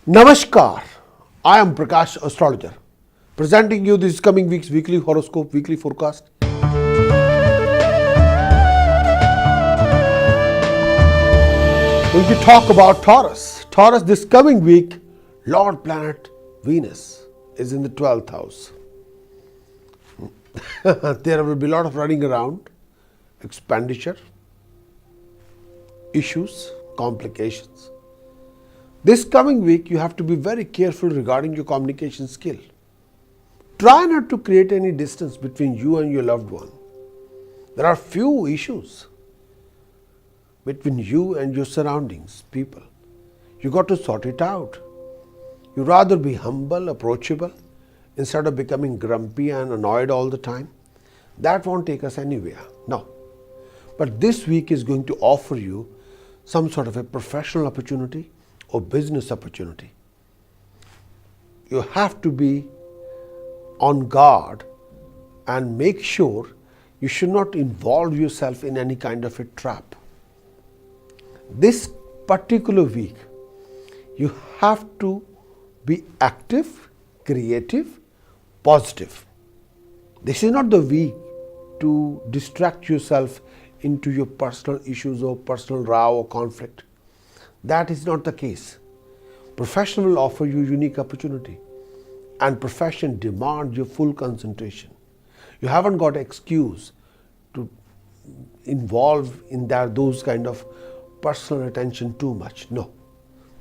Namaskar, I am Prakash Astrologer, presenting you this coming week's weekly horoscope, weekly forecast. When we talk about Taurus this coming week, Lord planet Venus is in the 12th house. There will be a lot of running around, expenditure, issues, complications. This coming week, you have to be very careful regarding your communication skill. Try not to create any distance between you and your loved one. There are few issues between you and your surroundings, people. You got to sort it out. You rather be humble, approachable, instead of becoming grumpy and annoyed all the time. That won't take us anywhere. No. But this week is going to offer you some sort of a professional opportunity or business opportunity. You have to be on guard and make sure you should not involve yourself in any kind of a trap. This particular week, you have to be active, creative, positive. This is not the week to distract yourself into your personal issues or personal row or conflict. That is not the case. Profession will offer you unique opportunity, and profession demands your full concentration. You haven't got an excuse to involve in those kind of personal attention too much. No.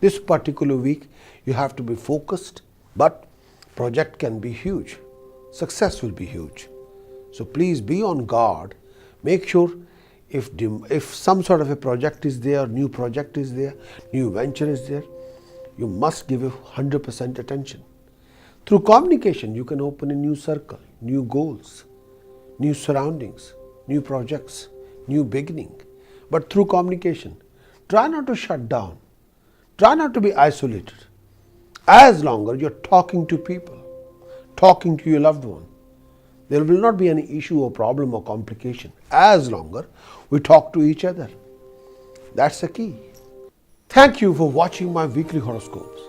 This particular week, you have to be focused, but project can be huge. Success will be huge. So please be on guard. Make sure if some sort of a project is there, new project is there, new venture is there, you must give 100% attention. Through communication, you can open a new circle, new goals, new surroundings, new projects, new beginning. But through communication, try not to shut down. Try not to be isolated. As long as you're talking to people, talking to your loved one, there will not be any issue or problem or complication as long as we talk to each other. That's the key. Thank you for watching my weekly horoscopes.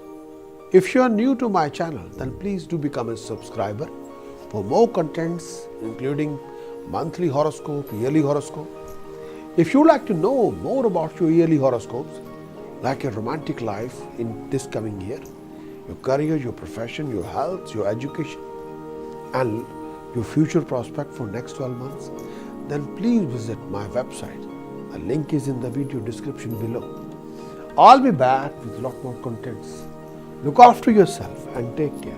If you are new to my channel, then please do become a subscriber for more contents including monthly horoscope, yearly horoscope. If you would like to know more about your yearly horoscopes, like your romantic life in this coming year, your career, your profession, your health, your education, and your future prospect for next 12 months, then please visit my website. The link is in the video description below. I'll be back with a lot more contents. Look after yourself and take care.